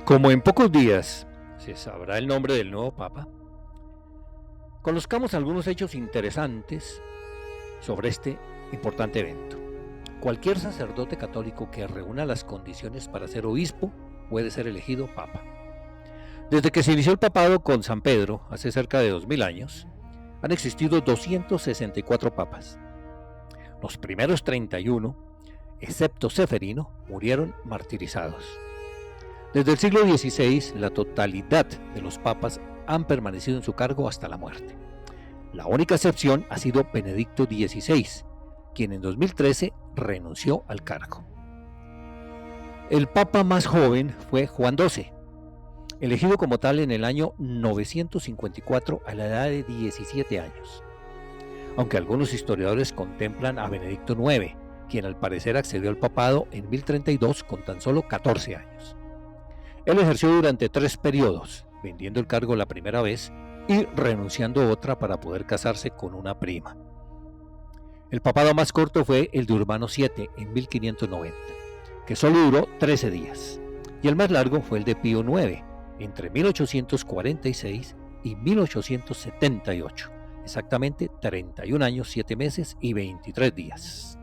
Como en pocos días se sabrá el nombre del nuevo Papa, conozcamos algunos hechos interesantes sobre este importante evento. Cualquier sacerdote católico que reúna las condiciones para ser obispo puede ser elegido Papa. Desde que se inició el papado con San Pedro, hace cerca de 2000 años, han existido 264 papas. Los primeros 31, excepto Seferino, murieron martirizados. Desde el siglo XVI, la totalidad de los papas han permanecido en su cargo hasta la muerte. La única excepción ha sido Benedicto XVI, quien en 2013 renunció al cargo. El papa más joven fue Juan XII, elegido como tal en el año 954 a la edad de 17 años. Aunque algunos historiadores contemplan a Benedicto IX, quien al parecer accedió al papado en 1032 con tan solo 14 años. Él ejerció durante 3 periodos, vendiendo el cargo la primera vez y renunciando otra para poder casarse con una prima. El papado más corto fue el de Urbano VII en 1590, que solo duró 13 días, y el más largo fue el de Pío IX, entre 1846 y 1878, exactamente 31 años, 7 meses y 23 días.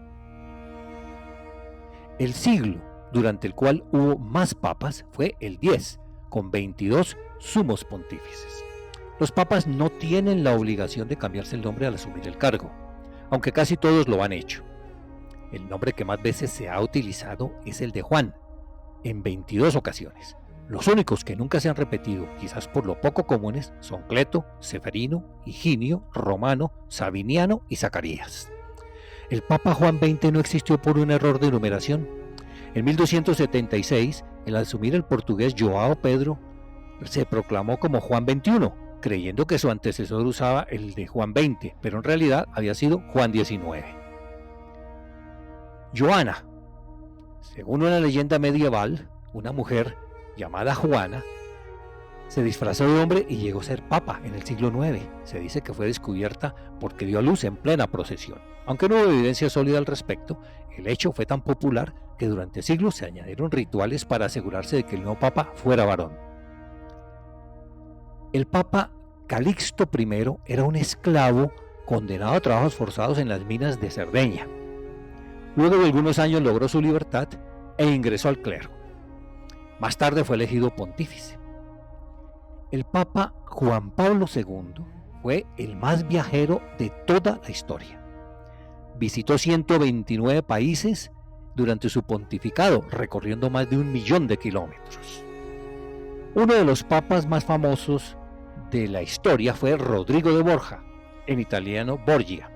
El siglo durante el cual hubo más papas fue el X, con 22 sumos pontífices. Los papas no tienen la obligación de cambiarse el nombre al asumir el cargo, aunque casi todos lo han hecho. El nombre que más veces se ha utilizado es el de Juan, en 22 ocasiones. Los únicos que nunca se han repetido, quizás por lo poco comunes, son Cleto, Seferino, Higinio, Romano, Sabiniano y Zacarías. El Papa Juan XX no existió por un error de numeración. En 1276, al asumir el portugués João Pedro, se proclamó como Juan XXI, creyendo que su antecesor usaba el de Juan XX, pero en realidad había sido Juan XIX. Joana, según una leyenda medieval, una mujer llamada Juana, se disfrazó de hombre y llegó a ser papa en el siglo IX. Se dice que fue descubierta porque dio a luz en plena procesión. Aunque no hubo evidencia sólida al respecto, el hecho fue tan popular que durante siglos se añadieron rituales para asegurarse de que el nuevo papa fuera varón. El papa Calixto I era un esclavo condenado a trabajos forzados en las minas de Cerdeña. Luego de algunos años logró su libertad e ingresó al clero. Más tarde fue elegido pontífice. El Papa Juan Pablo II fue el más viajero de toda la historia. Visitó 129 países durante su pontificado, recorriendo más de 1 millón de kilómetros. Uno de los papas más famosos de la historia fue Rodrigo de Borja, en italiano Borgia,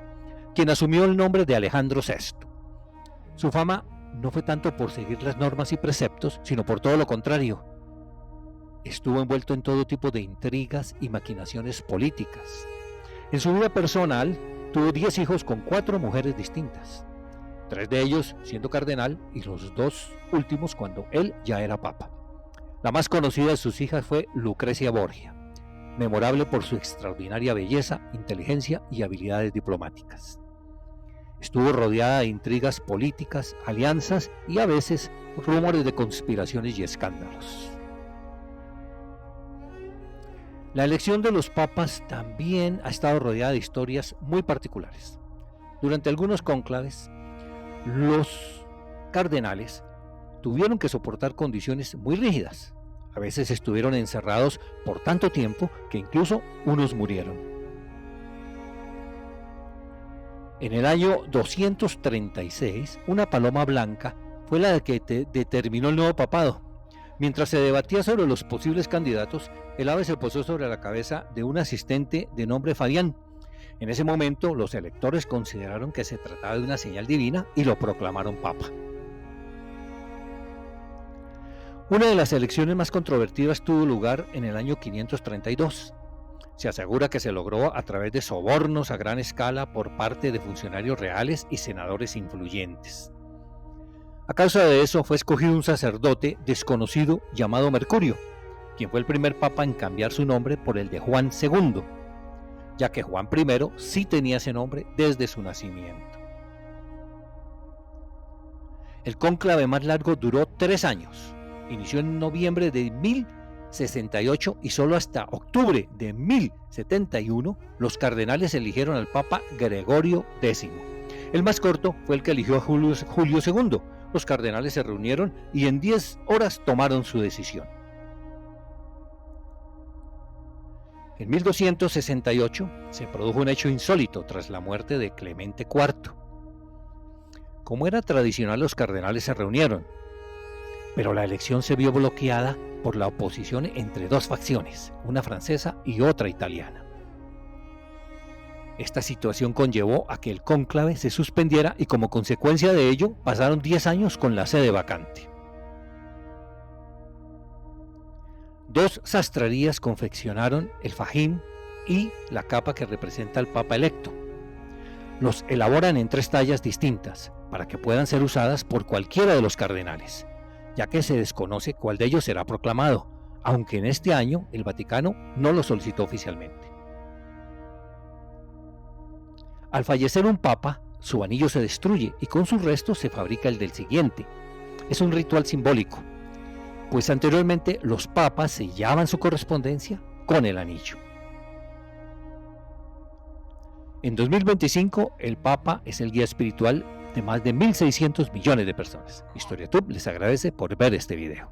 quien asumió el nombre de Alejandro VI. Su fama no fue tanto por seguir las normas y preceptos, sino por todo lo contrario. Estuvo envuelto en todo tipo de intrigas y maquinaciones políticas. En su vida personal, tuvo 10 hijos con 4 mujeres distintas, 3 de ellos siendo cardenal y los 2 últimos cuando él ya era papa. La más conocida de sus hijas fue Lucrecia Borgia, memorable por su extraordinaria belleza, inteligencia y habilidades diplomáticas. Estuvo rodeada de intrigas políticas, alianzas y a veces rumores de conspiraciones y escándalos. La elección de los papas también ha estado rodeada de historias muy particulares. Durante algunos cónclaves, los cardenales tuvieron que soportar condiciones muy rígidas. A veces estuvieron encerrados por tanto tiempo que incluso unos murieron. En el año 236, una paloma blanca fue la que determinó el nuevo papado. Mientras se debatía sobre los posibles candidatos, el ave se posó sobre la cabeza de un asistente de nombre Fabián. En ese momento, los electores consideraron que se trataba de una señal divina y lo proclamaron papa. Una de las elecciones más controvertidas tuvo lugar en el año 532. Se asegura que se logró a través de sobornos a gran escala por parte de funcionarios reales y senadores influyentes. A causa de eso fue escogido un sacerdote desconocido llamado Mercurio, quien fue el primer papa en cambiar su nombre por el de Juan II, ya que Juan I sí tenía ese nombre desde su nacimiento. El cónclave más largo duró 3 años. inició en noviembre de 1068 y solo hasta octubre de 1071 los cardenales eligieron al Papa Gregorio X. El más corto fue el que eligió a Julio II. Los cardenales se reunieron y en 10 horas tomaron su decisión. En 1268 se produjo un hecho insólito tras la muerte de Clemente IV. Como era tradicional, los cardenales se reunieron, pero la elección se vio bloqueada por la oposición entre dos facciones, una francesa y otra italiana. Esta situación conllevó a que el cónclave se suspendiera y como consecuencia de ello pasaron 10 años con la sede vacante. Dos sastrerías confeccionaron el fajín y la capa que representa al Papa electo. Los elaboran en 3 tallas distintas para que puedan ser usadas por cualquiera de los cardenales, ya que se desconoce cuál de ellos será proclamado, aunque en este año el Vaticano no lo solicitó oficialmente. Al fallecer un papa, su anillo se destruye y con sus restos se fabrica el del siguiente. Es un ritual simbólico, pues anteriormente los papas sellaban su correspondencia con el anillo. En 2025, el Papa es el guía espiritual de más de 1.600 millones de personas. HistoriaTube les agradece por ver este video.